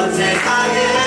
마음에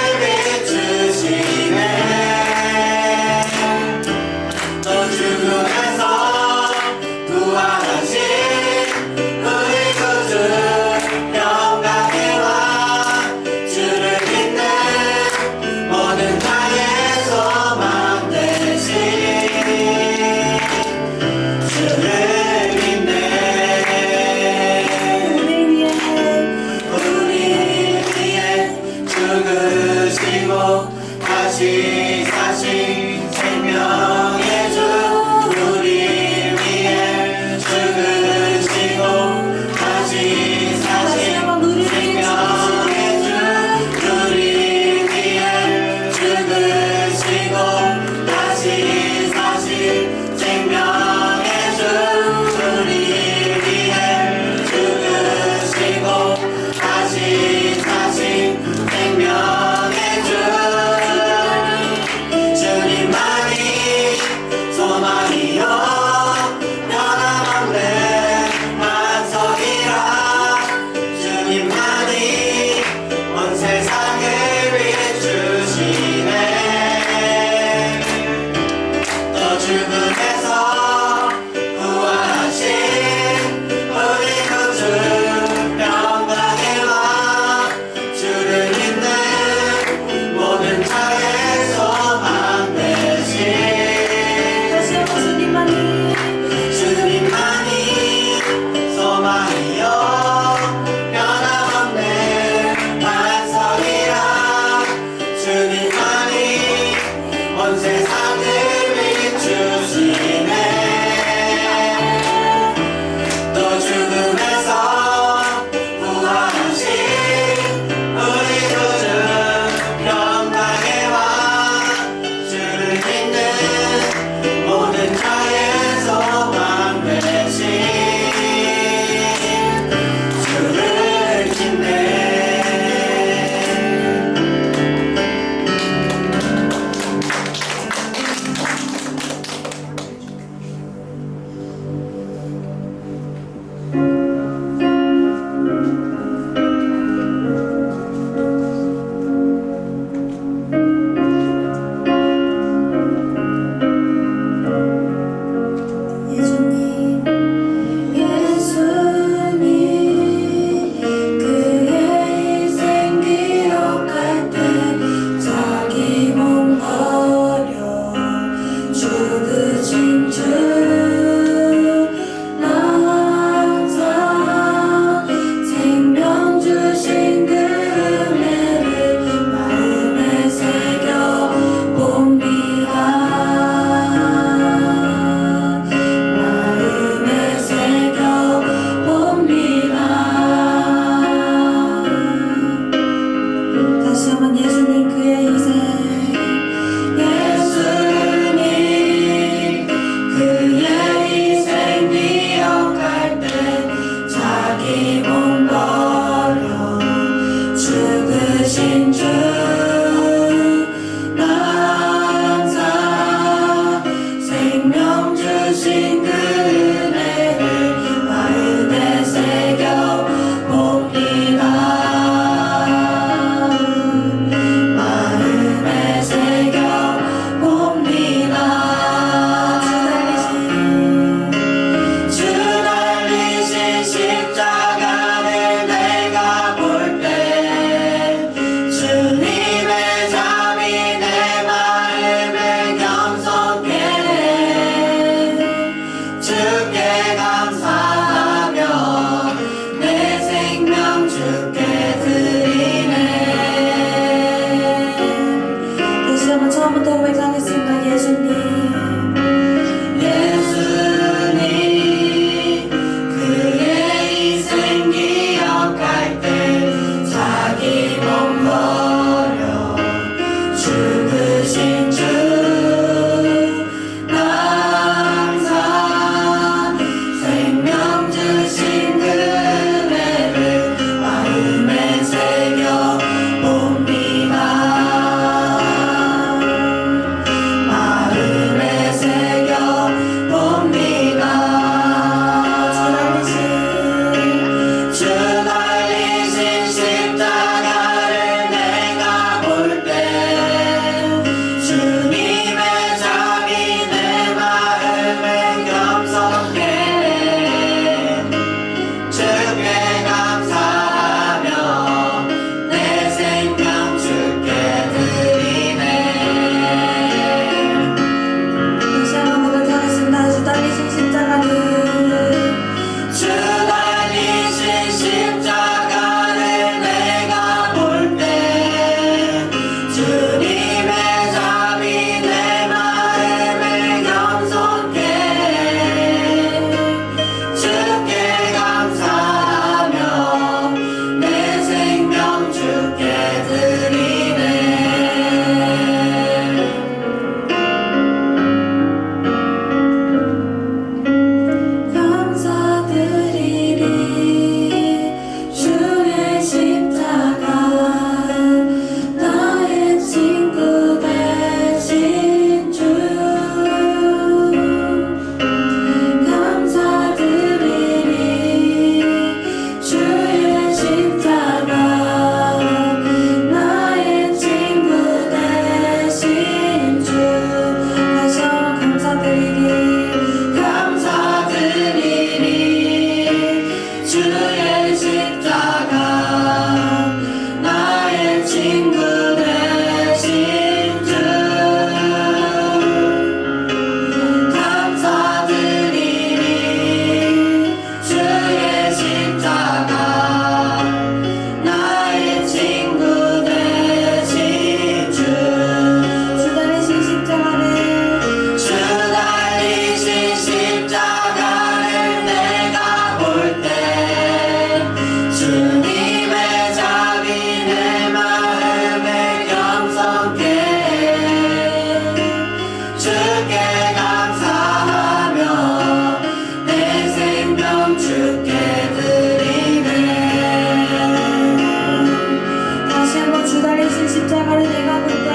십자가를 내가 볼 때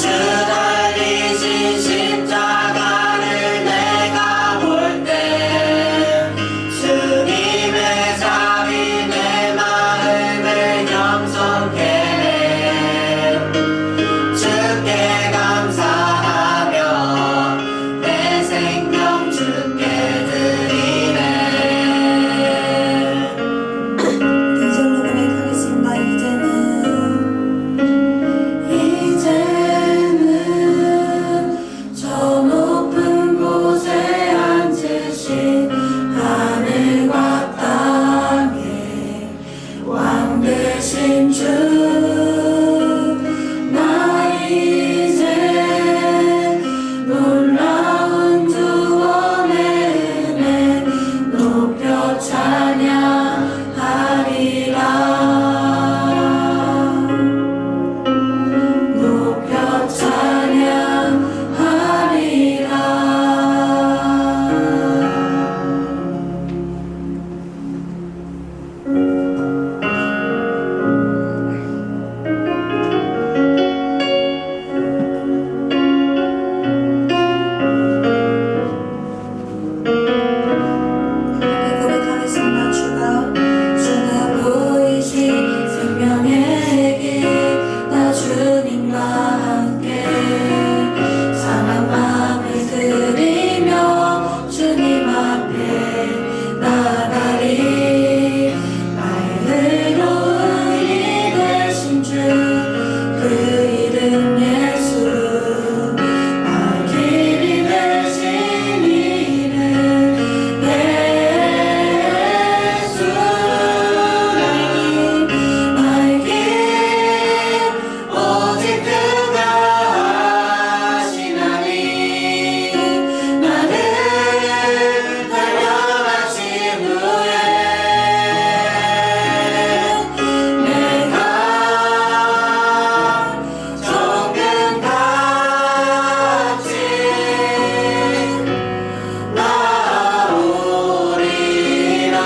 주 달리신 십자가를 내가 볼 때 주님의 자비 내 마음을 겸손케 해 주께 감사하며 내 생명 주께 드리네. 이절로 고백하겠습니다. 이제는 저 높은 곳에 앉으신 하늘과 땅에 왕 되신 주, 나 이제 놀라운 구원의 은혜 높여 찬양하리라. 높여 찬양하리라. 고백하겠습니다. 주가 보이신 생명의 길, 나 주님과 함께 상한 마음을 드리며 주님 앞에 나가리. 나의 의로움이 되신 주, 그 이름 예수. 나의 길이 되신 이름 예수. 나의 길 오직 그가 하시나니 나를 단련하신 후에 내가 조금 같이 나오리라.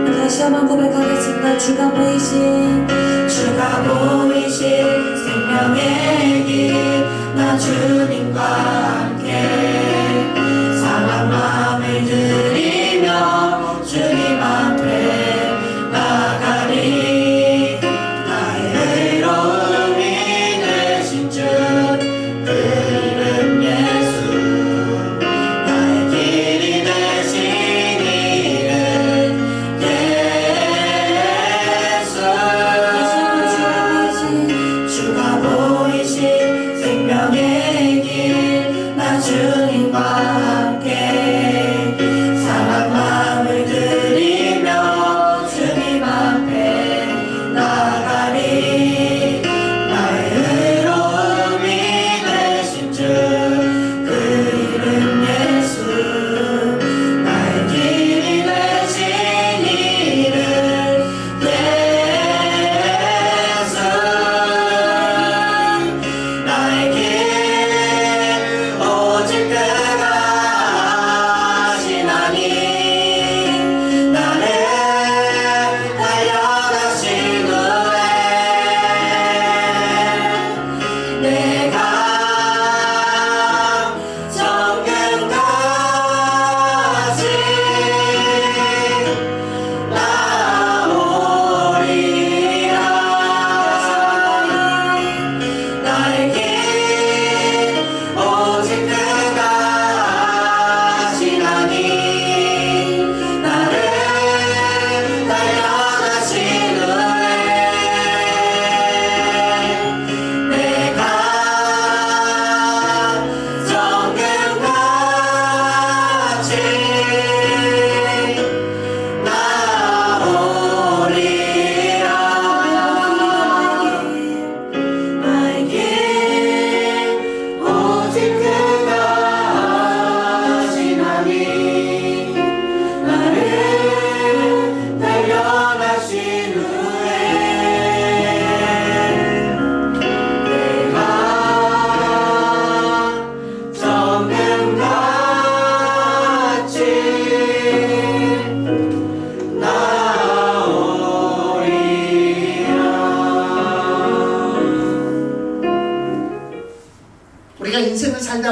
다시 한번 고백하겠습니다. 주가 보이신 생명의 길, 나 주님과 함께 상한 마음을 드리며 주님 앞에 나가리. 나의 의로움이 되신 주, 그 이름 예수. 나의 길이 되신 이름 예수. 주가 보이신 생명의 길, 나 주님과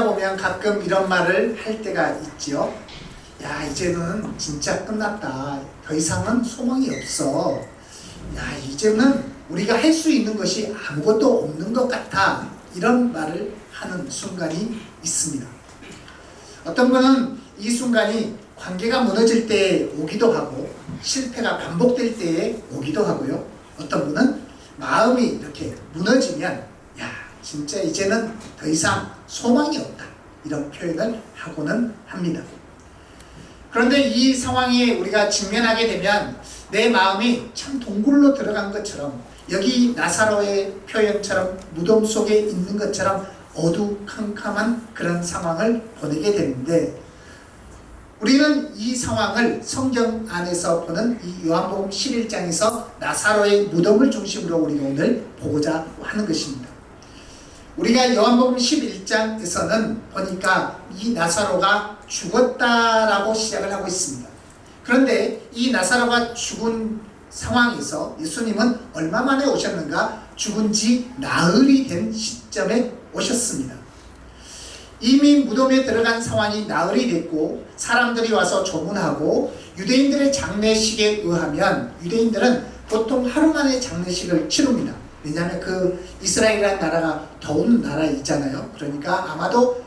살다 보면 가끔 이런 말을 할 때가 있지요. 야, 이제는 진짜 끝났다. 더 이상은 소망이 없어. 야, 이제는 우리가 할 수 있는 것이 아무것도 없는 것 같아. 이런 말을 하는 순간이 있습니다. 어떤 분은 이 순간이 관계가 무너질 때 오기도 하고 실패가 반복될 때에 오기도 하고요. 어떤 분은 마음이 이렇게 무너지면 야, 진짜 이제는 더 이상 소망이 없다. 이런 표현을 하고는 합니다. 그런데 이 상황에 우리가 직면하게 되면 내 마음이 참 동굴로 들어간 것처럼 여기 나사로의 표현처럼 무덤 속에 있는 것처럼 어두컴컴한 그런 상황을 보내게 되는데 우리는 이 상황을 성경 안에서 보는 이 요한복음 11장에서 나사로의 무덤을 중심으로 우리가 오늘 보고자 하는 것입니다. 우리가 요한복음 11장에서는 보니까 이 나사로가 죽었다라고 시작을 하고 있습니다. 그런데 이 나사로가 죽은 상황에서 예수님은 얼마 만에 오셨는가? 죽은 지 나흘이 된 시점에 오셨습니다. 이미 무덤에 들어간 상황이 나흘이 됐고 사람들이 와서 조문하고 유대인들의 장례식에 의하면 유대인들은 보통 하루 만에 장례식을 치릅니다. 왜냐하면 그 이스라엘이라는 나라가 더운 나라 있잖아요. 그러니까 아마도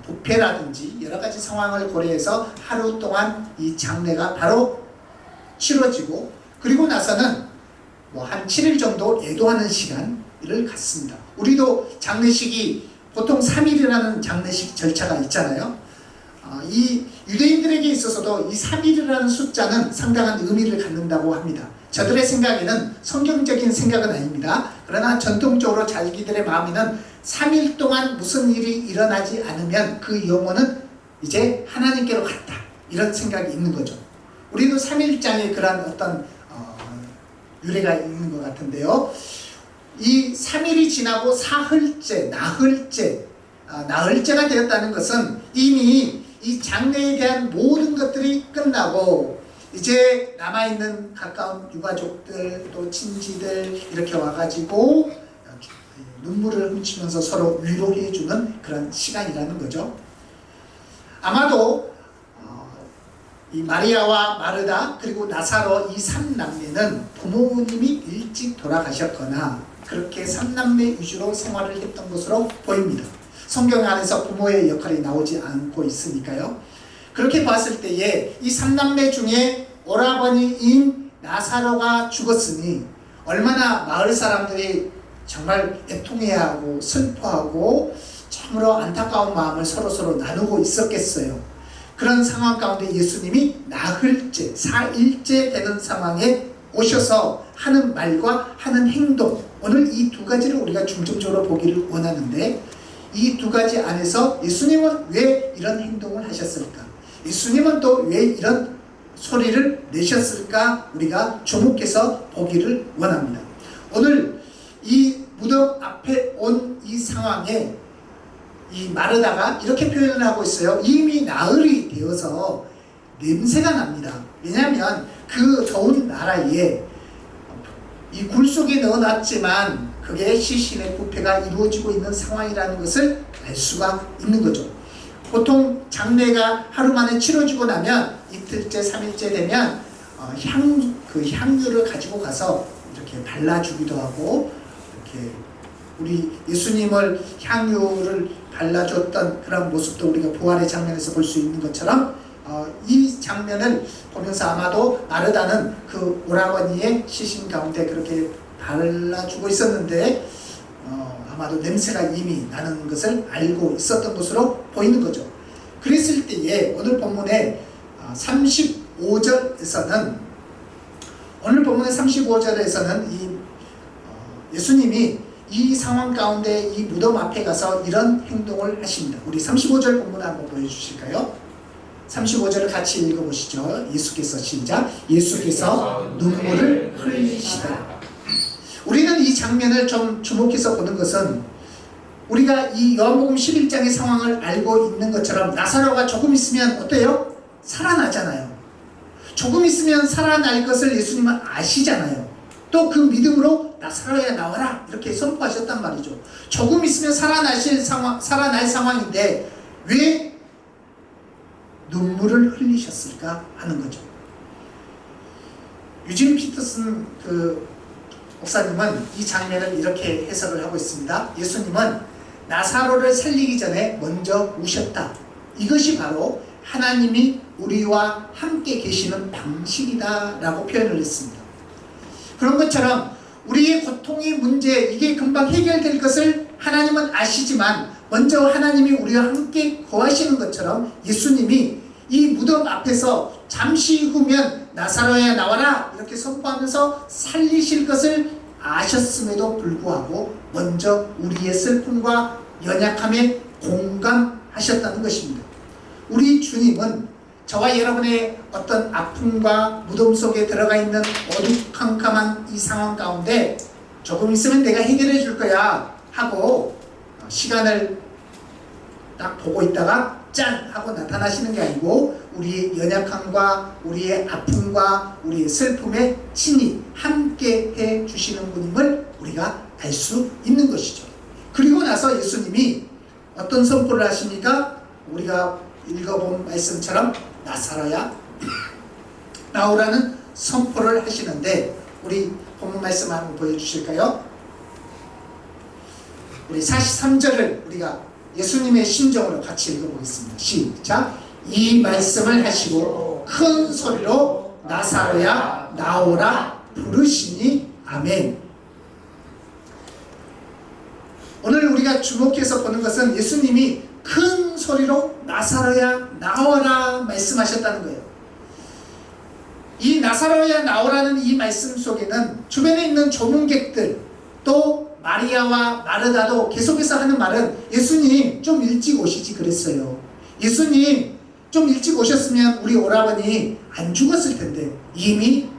부패라든지 여러 가지 상황을 고려해서 하루 동안 이 장례가 바로 치러지고 그리고 나서는 한 7일 정도 애도하는 시간을 갖습니다. 우리도 장례식이 보통 3일이라는 장례식 절차가 있잖아요. 이 유대인들에게 있어서도 이 3일이라는 숫자는 상당한 의미를 갖는다고 합니다. 저들의 생각에는 성경적인 생각은 아닙니다. 그러나 전통적으로 자기들의 마음에는 3일 동안 무슨 일이 일어나지 않으면 그 영혼은 이제 하나님께로 갔다. 이런 생각이 있는 거죠. 우리도 3일장에 그런 어떤 유래가 있는 것 같은데요. 이 3일이 지나고 사흘째, 나흘째가 되었다는 것은 이미 이 장례에 대한 모든 것들이 끝나고 이제 남아있는 가까운 유가족들 또 친지들 이렇게 와가지고 눈물을 훔치면서 서로 위로해주는 그런 시간이라는 거죠. 아마도 이 마리아와 마르다 그리고 나사로 이 3남매는 부모님이 일찍 돌아가셨거나 그렇게 3남매 위주로 생활을 했던 것으로 보입니다. 성경 안에서 부모의 역할이 나오지 않고 있으니까요. 그렇게 봤을 때에 이 3남매 중에 오라버니인 나사로가 죽었으니 얼마나 마을 사람들이 정말 애통해하고 슬퍼하고 참으로 안타까운 마음을 서로서로 나누고 있었겠어요. 그런 상황 가운데 예수님이 나흘째, 4일째 되는 상황에 오셔서 하는 말과 하는 행동, 오늘 이 두 가지를 우리가 중점적으로 보기를 원하는데 이 두 가지 안에서 예수님은 왜 이런 행동을 하셨을까? 예수님은 또 왜 이런 소리를 내셨을까? 우리가 주목해서 보기를 원합니다. 오늘 이 무덤 앞에 온 이 상황에 이 마르다가 이렇게 표현을 하고 있어요. 이미 나흘이 되어서 냄새가 납니다. 왜냐하면 그 더운 나라에 이 굴 속에 넣어놨지만 그게 시신의 부패가 이루어지고 있는 상황이라는 것을 알 수가 있는 거죠. 보통 장례가 하루 만에 치러지고 나면 이틀째, 3일째 되면 향유를 가지고 가서 이렇게 발라주기도 하고 이렇게 우리 예수님을 향유를 발라줬던 그런 모습도 우리가 부활의 장면에서 볼 수 있는 것처럼 이 장면을 보면서 아마도 마르다는 그 오라버니의 시신 가운데 그렇게 발라주고 있었는데 아마도 냄새가 이미 나는 것을 알고 있었던 것으로 보이는 거죠. 그랬을 때에 오늘 본문의 35절에서는 이 예수님이 이 상황 가운데 이 무덤 앞에 가서 이런 행동을 하십니다. 우리 35절 본문 한번 보여주실까요? 35절을 같이 읽어보시죠. 예수께서 시작. 예수께서 눈물을 흘리시다. 우리는 이 장면을 좀 주목해서 보는 것은 우리가 이 요한복음 11장의 상황을 알고 있는 것처럼 나사로가 조금 있으면 어때요? 살아나잖아요. 조금 있으면 살아날 것을 예수님은 아시잖아요. 또 그 믿음으로 나사로야 나와라 이렇게 선포하셨단 말이죠. 조금 있으면 살아날 상황인데 왜 눈물을 흘리셨을까 하는 거죠. 유진 피터슨 그 목사님은 이 장면을 이렇게 해석을 하고 있습니다. 예수님은 나사로를 살리기 전에 먼저 우셨다. 이것이 바로 하나님이 우리와 함께 계시는 방식이다 라고 표현을 했습니다. 그런 것처럼 우리의 고통의 문제 이게 금방 해결될 것을 하나님은 아시지만 먼저 하나님이 우리와 함께 거하시는 것처럼 예수님이 이 무덤 앞에서 잠시 후면 나사로야 나와라 이렇게 선포하면서 살리실 것을 아셨음에도 불구하고 먼저 우리의 슬픔과 연약함에 공감하셨다는 것입니다. 우리 주님은 저와 여러분의 어떤 아픔과 무덤 속에 들어가 있는 어두컴컴한 이 상황 가운데 조금 있으면 내가 해결해 줄 거야 하고 시간을 딱 보고 있다가 짠! 하고 나타나시는 게 아니고 우리의 연약함과 우리의 아픔과 우리의 슬픔에 친히 함께 해 주시는 분임을 우리가 알 수 있는 것이죠. 그리고 나서 예수님이 어떤 선포를 하십니까? 우리가 읽어본 말씀처럼 나사로야 나오라는 선포를 하시는데 우리 본문 말씀 한번 보여주실까요? 우리 43절을 우리가 예수님의 심정으로 같이 읽어보겠습니다. 시작! 이 말씀을 하시고 큰 소리로 나사로야 나오라 부르시니 아멘. 오늘 우리가 주목해서 보는 것은 예수님이 큰 소리로 나사로야 나오라 말씀하셨다는 거예요. 이 나사로야 나오라는 이 말씀 속에는 주변에 있는 조문객들 또 마리아와 마르다도 계속해서 하는 말은 예수님 좀 일찍 오시지 그랬어요. 예수님 좀 일찍 오셨으면 우리 오라버니 안 죽었을 텐데 이미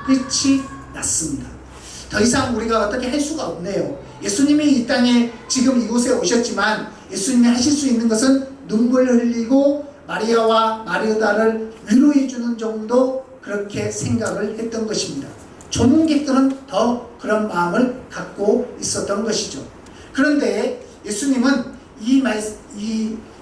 끝이 났습니다. 더 이상 우리가 어떻게 할 수가 없네요. 예수님이 이 땅에 지금 이곳에 오셨지만 예수님이 하실 수 있는 것은 눈물 흘리고 마리아와 마르다를 위로해 주는 정도 그렇게 생각을 했던 것입니다. 조문객들은 더 그런 마음을 갖고 있었던 것이죠. 그런데 예수님은 이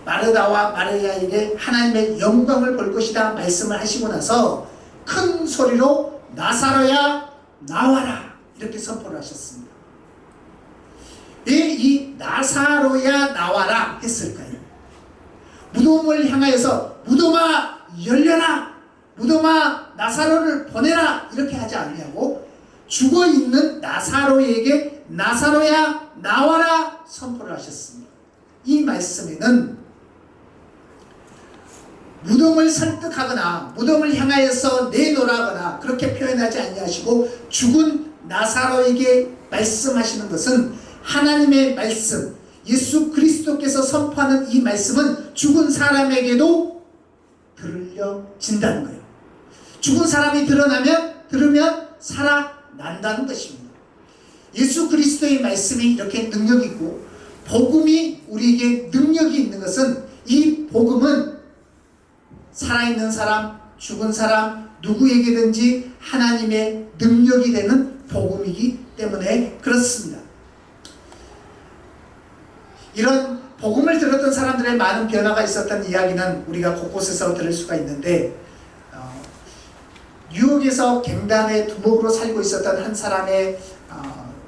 마르다와 마리아에게 하나님의 영광을 볼 것이다 말씀을 하시고 나서 큰 소리로 나사로야 나와라 이렇게 선포를 하셨습니다. 왜 이 나사로야 나와라 했을까요? 무덤을 향하여서 무덤아 열려라, 무덤아 나사로를 보내라 이렇게 하지 않냐고 죽어있는 나사로에게 나사로야 나와라 선포를 하셨습니다. 이 말씀에는 무덤을 설득하거나 무덤을 향하여서 내놓으라거나 그렇게 표현하지 아니하시고 죽은 나사로에게 말씀하시는 것은 하나님의 말씀, 예수 그리스도께서 선포하는 이 말씀은 죽은 사람에게도 들려진다는 거예요. 죽은 사람이 들으면 살아난다는 것입니다. 예수 그리스도의 말씀이 이렇게 능력이 있고 복음이 우리에게 능력이 있는 것은 이 복음은 살아있는 사람, 죽은 사람 누구에게든지 하나님의 능력이 되는 복음이기 때문에 그렇습니다. 이런 복음을 들었던 사람들의 많은 변화가 있었던 이야기는 우리가 곳곳에서 들을 수가 있는데 뉴욕에서 갱단의 두목으로 살고 있었던 한 사람의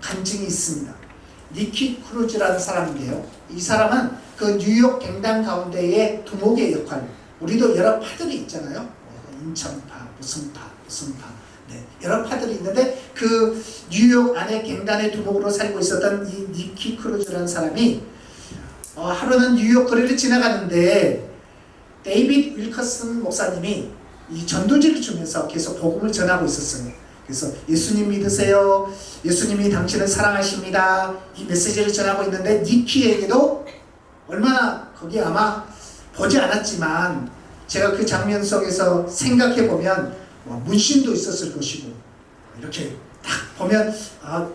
간증이 있습니다. 니키 크루즈라는 사람인데요. 이 사람은 그 뉴욕 갱단 가운데의 두목의 역할, 우리도 여러 파들이 있잖아요. 인천파, 무슨 파. 네, 여러 파들이 있는데 그 뉴욕 안에 갱단의 두목으로 살고 있었던 이 니키 크루즈라는 사람이 하루는 뉴욕 거리를 지나가는데 데이빗 윌커슨 목사님이 이 전도지를 주면서 계속 복음을 전하고 있었어요. 그래서 예수님 믿으세요. 예수님이 당신을 사랑하십니다. 이 메시지를 전하고 있는데 니키에게도 얼마나 거기 아마 보지 않았지만 제가 그 장면 속에서 생각해보면 문신도 있었을 것이고 이렇게 딱 보면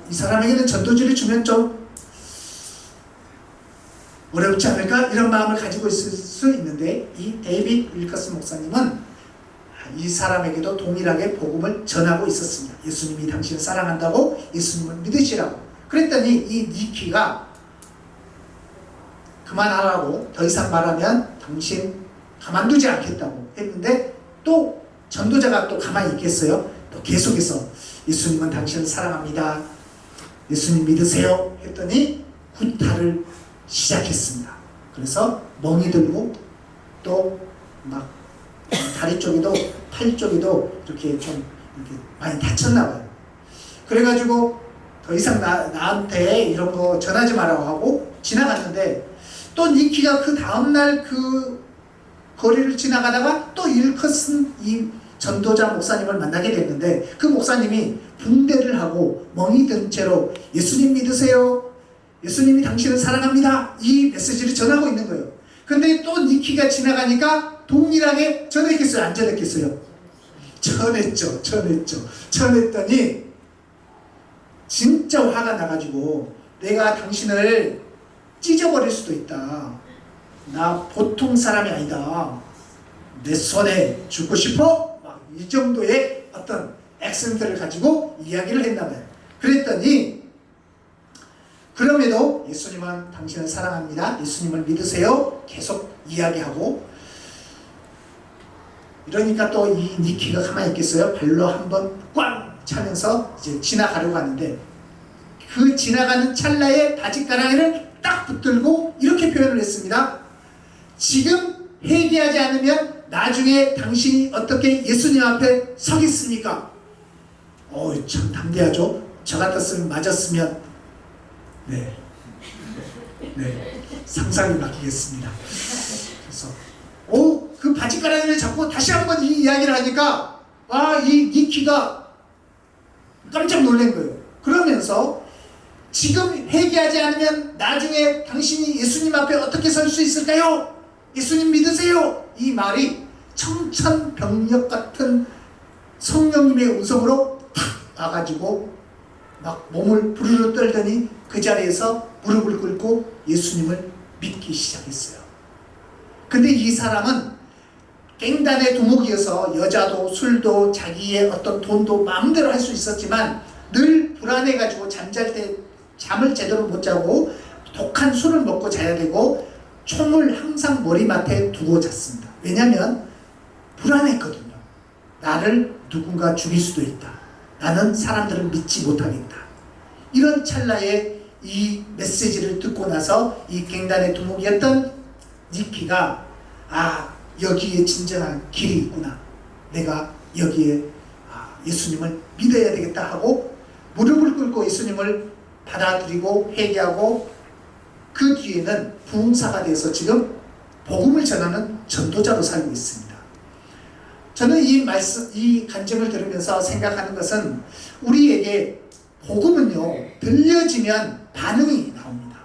이 사람에게는 전도지를 주면 좀 어렵지 않을까? 이런 마음을 가지고 있을 수 있는데 이 데이빗 윌커슨 목사님은 이 사람에게도 동일하게 복음을 전하고 있었습니다. 예수님이 당신을 사랑한다고, 예수님을 믿으시라고. 그랬더니 이 니키가 그만하라고, 더 이상 말하면 당신 가만두지 않겠다고 했는데, 또 전도자가 또 가만히 있겠어요? 또 계속해서 예수님은 당신을 사랑합니다, 예수님 믿으세요 했더니 구타를 시작했습니다. 그래서 멍이 들고 또 막 다리 쪽에도 팔 쪽에도 이렇게 좀 이렇게 많이 다쳤나 봐요. 그래가지고 더 이상 나한테 이런 거 전하지 말라고 하고 지나갔는데, 또 니키가 그 다음날 그 거리를 지나가다가 또 일컷은 이 전도자 목사님을 만나게 됐는데, 그 목사님이 붕대를 하고 멍이 든 채로 예수님 믿으세요, 예수님이 당신을 사랑합니다, 이 메시지를 전하고 있는 거예요. 근데 또 니키가 지나가니까 동일하게 전했겠어요, 안 전했겠어요? 전했죠. 전했더니 진짜 화가 나가지고, 내가 당신을 찢어버릴 수도 있다, 나 보통 사람이 아니다, 내 손에 죽고 싶어, 막 이 정도의 어떤 액센트를 가지고 이야기를 했나봐요. 그랬더니 그럼에도 예수님은 당신을 사랑합니다, 예수님을 믿으세요 계속 이야기하고, 이러니까 또 이 니키가 가만히 있겠어요? 발로 한번 꽝 차면서 이제 지나가려고 하는데, 그 지나가는 찰나에 바짓가랑이를 딱 붙들고 이렇게 표현을 했습니다. 지금 회개하지 않으면 나중에 당신이 어떻게 예수님 앞에 서겠습니까? 참 담대하죠? 저 같았으면 맞았으면 네 상상이 맡기겠습니다. 그래서 그 바짓가랑이를 잡고 다시 한번 이 이야기를 하니까 이 니키가 깜짝 놀란 거예요. 그러면서 지금 회개하지 않으면 나중에 당신이 예수님 앞에 어떻게 설 수 있을까요? 예수님 믿으세요. 이 말이 청천벽력 같은 성령님의 음성으로 탁 와가지고 막 몸을 부르르 떨더니 그 자리에서 무릎을 꿇고 예수님을 믿기 시작했어요. 근데 이 사람은 갱단의 두목이어서 여자도 술도 자기의 어떤 돈도 마음대로 할 수 있었지만 늘 불안해가지고 잠잘 때 잠을 제대로 못 자고 독한 술을 먹고 자야 되고 총을 항상 머리맡에 두고 잤습니다. 왜냐하면 불안했거든요. 나를 누군가 죽일 수도 있다, 나는 사람들을 믿지 못하겠다. 이런 찰나에 이 메시지를 듣고 나서 이 갱단의 두목이었던 니키가 여기에 진정한 길이 있구나, 내가 여기에 예수님을 믿어야 되겠다 하고 무릎을 꿇고 예수님을 받아들이고 회개하고, 그 뒤에는 부흥사가 돼서 지금 복음을 전하는 전도자로 살고 있습니다. 저는 이 간증을 들으면서 생각하는 것은, 우리에게 복음은요, 들려지면 반응이 나옵니다.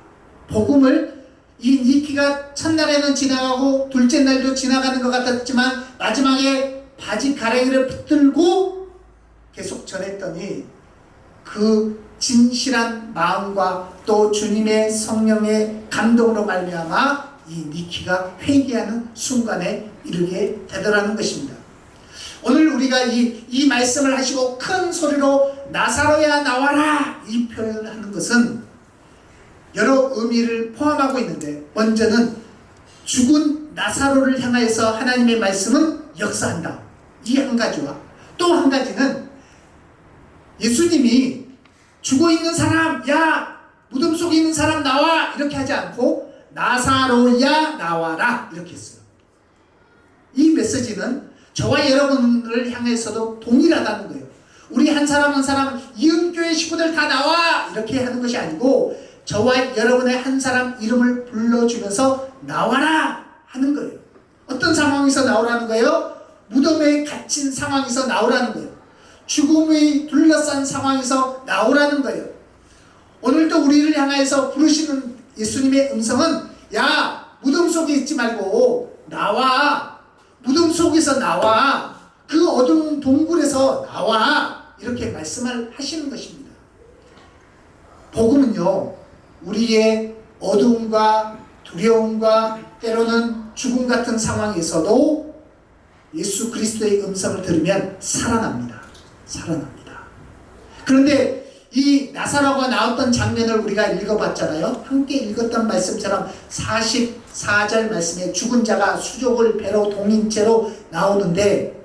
복음을 이 니키가 첫날에는 지나가고 둘째 날도 지나가는 것 같았지만 마지막에 바지 가랑이를 붙들고 계속 전했더니, 그 진실한 마음과 또 주님의 성령의 감동으로 말미암아 이 니키가 회개하는 순간에 이르게 되더라는 것입니다. 오늘 우리가 이 말씀을 하시고 큰 소리로 나사로야 나와라 이 표현을 하는 것은 여러 의미를 포함하고 있는데, 먼저는 죽은 나사로를 향하여서 하나님의 말씀은 역사한다, 이 한 가지와, 또 한 가지는 예수님이 죽어있는 사람, 야 무덤 속에 있는 사람 나와, 이렇게 하지 않고 나사로야 나와라 이렇게 했어요. 이 메시지는 저와 여러분을 향해서도 동일하다는 거예요. 우리 한 사람 한 사람 이은교회 식구들 다 나와 이렇게 하는 것이 아니고, 저와 여러분의 한 사람 이름을 불러주면서 나와라 하는 거예요. 어떤 상황에서 나오라는 거예요? 무덤에 갇힌 상황에서 나오라는 거예요. 죽음이 둘러싼 상황에서 나오라는 거예요. 오늘도 우리를 향해서 부르시는 예수님의 음성은, 야 무덤 속에 있지 말고 나와, 무덤 속에서 나와, 그 어두운 동굴에서 나와, 이렇게 말씀을 하시는 것입니다. 복음은요, 우리의 어두움과 두려움과 때로는 죽음 같은 상황에서도 예수 그리스도의 음성을 들으면 살아납니다. 살아납니다. 그런데 이 나사로가 나왔던 장면을 우리가 읽어봤잖아요. 함께 읽었던 말씀처럼 44절 말씀에 죽은 자가 수족을 배로 동인 채로 나오는데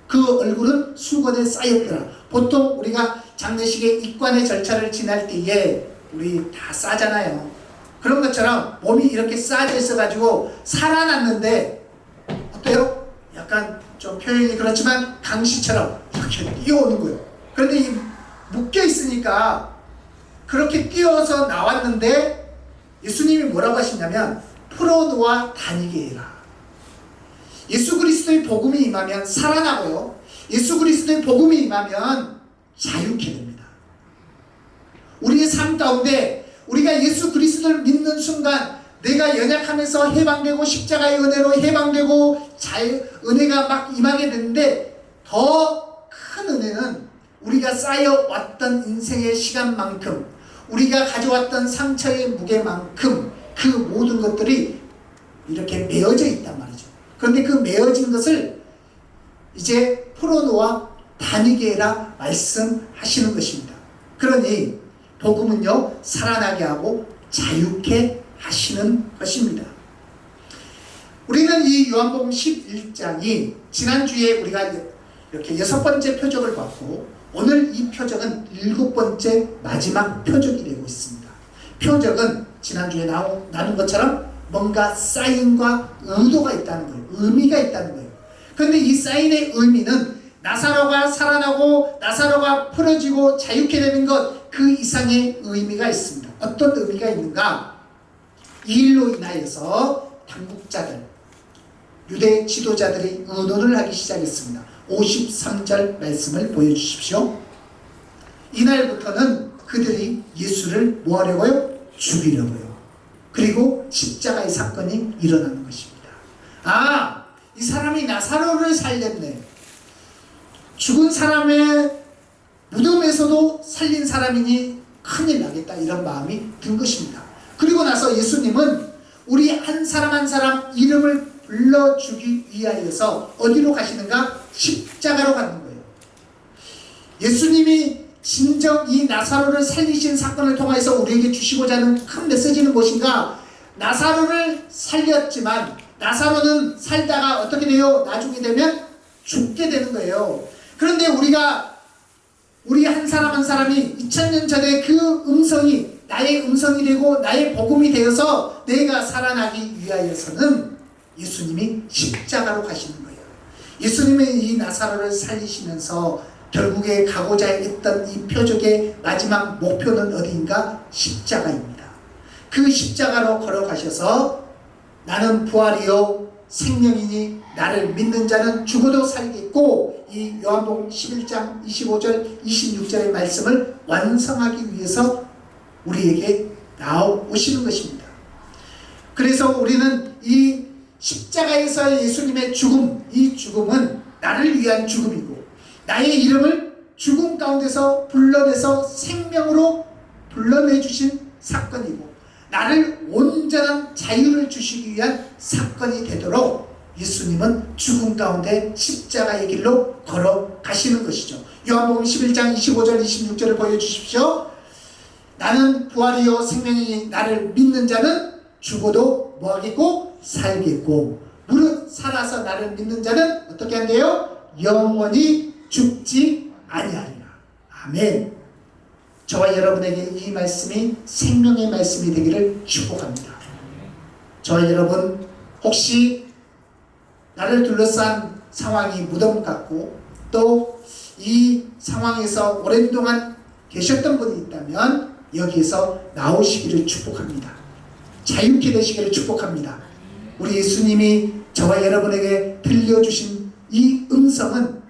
그 얼굴은 수건에 쌓였더라. 보통 우리가 장례식의 입관의 절차를 지날 때에 우리 다 싸잖아요. 그런 것처럼 몸이 이렇게 쌓여 있어가지고 살아났는데 어때요? 약간 좀 표현이 그렇지만 강시처럼 이렇게 뛰어오는 거예요. 그런데 이 묶여 있으니까 그렇게 뛰어서 나왔는데 예수님이 뭐라고 하시냐면 풀어놓아 다니게 해라. 예수 그리스도의 복음이 임하면 살아나고요. 예수 그리스도의 복음이 임하면 자유케 됩니다. 우리의 삶 가운데 우리가 예수 그리스도를 믿는 순간 내가 연약하면서 해방되고 십자가의 은혜로 해방되고 은혜가 막 임하게 되는데 더 큰 은혜는 우리가 쌓여왔던 인생의 시간만큼 우리가 가져왔던 상처의 무게만큼 그 모든 것들이 이렇게 메어져 있단 말이죠. 그런데 그 메어진 것을 이제 풀어놓아 다니게 해라 말씀하시는 것입니다. 그러니 복음은요 살아나게 하고 자유케 하시는 것입니다. 우리는 이 요한복음 11장이 지난주에 우리가 이렇게 6번째 표적을 봤고 오늘 이 표적은 7번째 마지막 표적이 되고 있습니다. 표적은 지난주에 나눈 것처럼 뭔가 사인과 의도가 있다는 거예요. 의미가 있다는 거예요. 그런데 이 사인의 의미는 나사로가 살아나고 나사로가 풀어지고 자유케 되는 것 그 이상의 의미가 있습니다. 어떤 의미가 있는가? 이 일로 인하여서 당국자들, 유대 지도자들이 의논을 하기 시작했습니다. 53절 말씀을 보여주십시오. 이날부터는 그들이 예수를 뭐하려고요? 죽이려고요. 그리고 십자가의 사건이 일어나는 것입니다. 아, 이 사람이 나사로를 살렸네. 죽은 사람의 무덤에서도 살린 사람이니 큰일 나겠다 이런 마음이 든 것입니다. 그리고 나서 예수님은 우리 한 사람 한 사람 이름을 불러주기 위하여서 어디로 가시는가? 십자가로 가는 거예요. 예수님이 진정 이 나사로를 살리신 사건을 통해서 우리에게 주시고자 하는 큰 메시지는 무엇인가? 나사로를 살렸지만 나사로는 살다가 어떻게 돼요? 나중에 되면 죽게 되는 거예요. 그런데 우리 한 사람 한 사람이 2000년 전에 그 음성이 나의 음성이 되고 나의 복음이 되어서 내가 살아나기 위하여서는 예수님이 십자가로 가시는 거예요. 예수님의 이 나사로를 살리시면서 결국에 가고자 했던 이 표적의 마지막 목표는 어디인가? 십자가입니다. 그 십자가로 걸어가셔서 나는 부활이요 생명이니 나를 믿는 자는 죽어도 살겠고 이 요한복음 11장 25절 26절의 말씀을 완성하기 위해서 우리에게 나오시는 것입니다. 그래서 우리는 이 십자가에서의 예수님의 죽음, 이 죽음은 나를 위한 죽음이고 나의 이름을 죽음 가운데서 불러내서 생명으로 불러내주신 사건이고 나를 온전한 자유를 주시기 위한 사건이 되도록 예수님은 죽음 가운데 십자가의 길로 걸어가시는 것이죠. 요한복음 11장 25절 26절을 보여주십시오. 나는 부활이요 생명이니 나를 믿는 자는 죽어도 뭐하겠고 살겠고 무릇 살아서 나를 믿는 자는 어떻게 한대요? 영원히 죽지 아니하리라. 아멘. 저와 여러분에게 이 말씀이 생명의 말씀이 되기를 축복합니다. 저와 여러분 혹시 나를 둘러싼 상황이 무덤 같고 또 이 상황에서 오랜 동안 계셨던 분이 있다면 여기에서 나오시기를 축복합니다. 자유케 되시기를 축복합니다. 우리 예수님이 저와 여러분에게 들려주신 이 음성은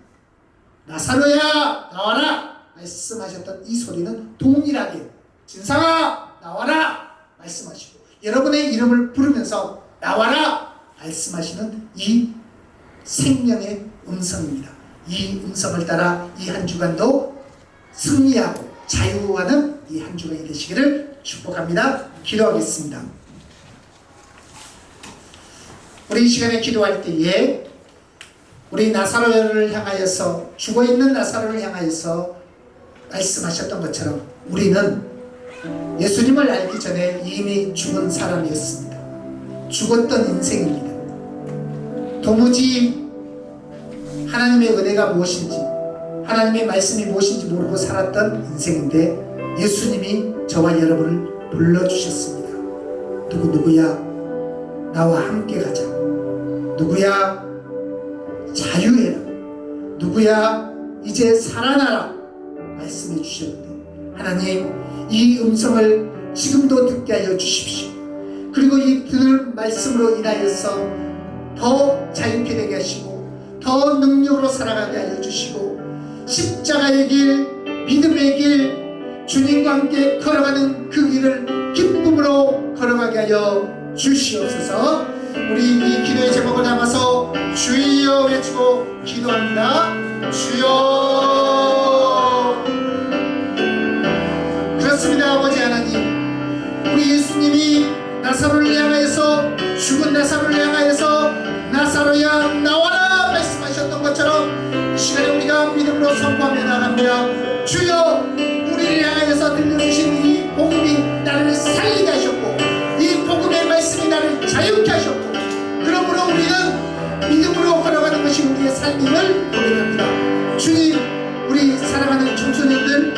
나사로야 나와라 말씀하셨던 이 소리는 동일하게 진상아 나와라 말씀하시고 여러분의 이름을 부르면서 나와라 말씀하시는 이 생명의 음성입니다. 이 음성을 따라 이 한 주간도 승리하고 자유하는 이 한 주간이 되시기를 축복합니다. 기도하겠습니다. 우리 이 시간에 기도할 때에 우리 나사로를 향하여서, 죽어있는 나사로를 향하여서 말씀하셨던 것처럼 우리는 예수님을 알기 전에 이미 죽은 사람이었습니다. 죽었던 인생입니다. 도무지 하나님의 은혜가 무엇인지, 하나님의 말씀이 무엇인지 모르고 살았던 인생인데 예수님이 저와 여러분을 불러주셨습니다. 누구야? 나와 함께 가자. 누구야? 자유해라. 누구야? 이제 살아나라. 말씀해 주셨는데 하나님, 이 음성을 지금도 듣게 하여 주십시오. 그리고 이 들은 말씀으로 인하여서 더 자유케 되게 하시고 더 능력으로 살아가게 하여 주시고 십자가의 길, 믿음의 길, 주님과 함께 걸어가는 그 길을 기쁨으로 걸어가게 하여 주시옵소서. 우리 이 기도의 제목을 담아서 주여 외치고 기도합니다. 주여. 그렇습니다. 아버지 하나님, 우리 예수님이 나사로를 향하여서, 죽은 나사로를 향하여서 나사로야 나와라 말씀하셨던 것처럼 이 시간에 우리가 믿음으로 선포하며 나갑니다. 주여, 우리를 향하여서 들려주신 이 복음이 나를 살리게 하셨고 이 복음의 말씀이 나를 자유케 하셨고, 그러므로 우리는 믿음으로 걸어가는 것이 우리의 삶임을 고백합니다. 주님, 우리 사랑하는 청소년들,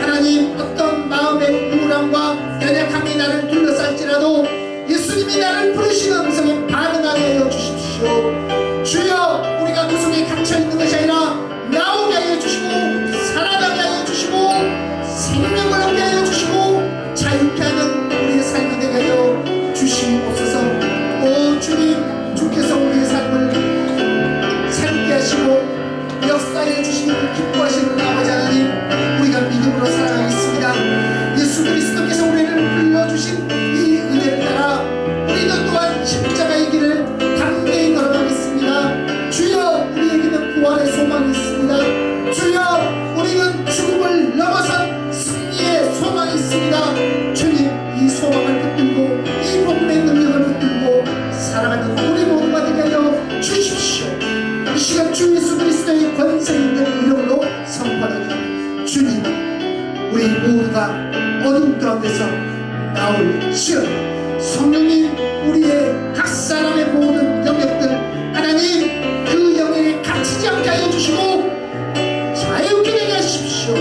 하나님 어떤 마음의 우울함과 연약함이 나를 둘러쌀지라도 예수님이 나를 부르시는 음성에 반응하게 하여 주십시오. 주여, 우리가 그 속에 갇혀있는 것이 아니라 나오게 하여 주시고 살아나게 하여 주시고 생명을 얻게 하여 주시고 자유케 하는 우리의 삶이 되게 하여 주시옵소서. 오 주님, 주께서 우리의 삶을 새롭게 하시고 역사해 주시기를 기뻐하시는 아버지 하나님, 우리가 믿음으로 살아가겠습니다. 예수 그리스도께서 우리를 불러주신 이 은혜를 따라 우리도 또한 십자가의 길을 담대히 걸어가겠습니다. 주여, 우리에게는 부활의 소망이 있습니다. 주여, 우리는 죽음을 넘어선 승리의 소망이 있습니다. 주님, 이 소망을 붙들고 이 복음의 능력을 붙들고 살아가는 우리 모두가 되게 하여 주십시오. 이 시간 주 예수 그리스도의 권세 있는 이름으로 선포합니다. 주님, 우리 모두가 어둠 가운데서 나올지어다. 성령님, 우리의 각 사람의 모든 영역들 하나님 그 영역에 갇히지 않게 하여 주시고 자유케 되게 하십시오.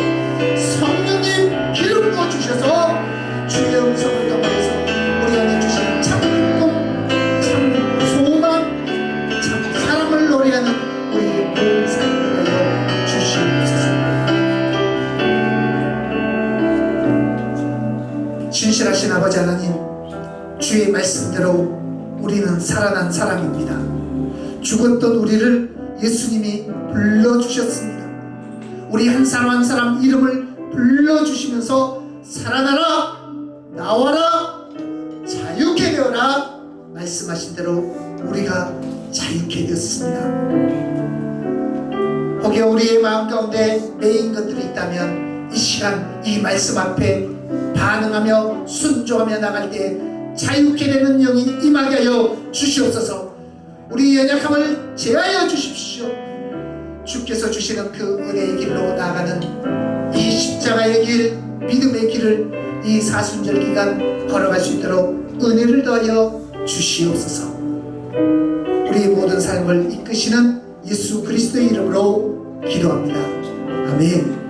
성령님, 기름 부어 주셔서 주의 음성을 통해서 우리 안에 주신 참 기쁨, 참 소망, 참 사랑을 노래하는 우리의 모든 삶을 하여 주시옵소서. 진실하신 아버지 하나님, 주의 말씀대로 우리는 살아난 사람입니다. 죽었던 우리를 예수님이 불러주셨습니다. 우리 한 사람 한 사람 이름을 불러주시면서 살아나라, 나와라, 자유케 되어라 말씀하신 대로 우리가 자유케 되었습니다. 혹여 우리의 마음 가운데 매인 것들이 있다면 이 시간 이 말씀 앞에 반응하며 순종하며 나갈 때 자유케 되는 영이 임하게 하여 주시옵소서. 우리 연약함을 제하여 주십시오. 주께서 주시는 그 은혜의 길로 나아가는 이 십자가의 길, 믿음의 길을 이 사순절 기간 걸어갈 수 있도록 은혜를 더하여 주시옵소서. 우리의 모든 삶을 이끄시는 예수 그리스도의 이름으로 기도합니다. 아멘.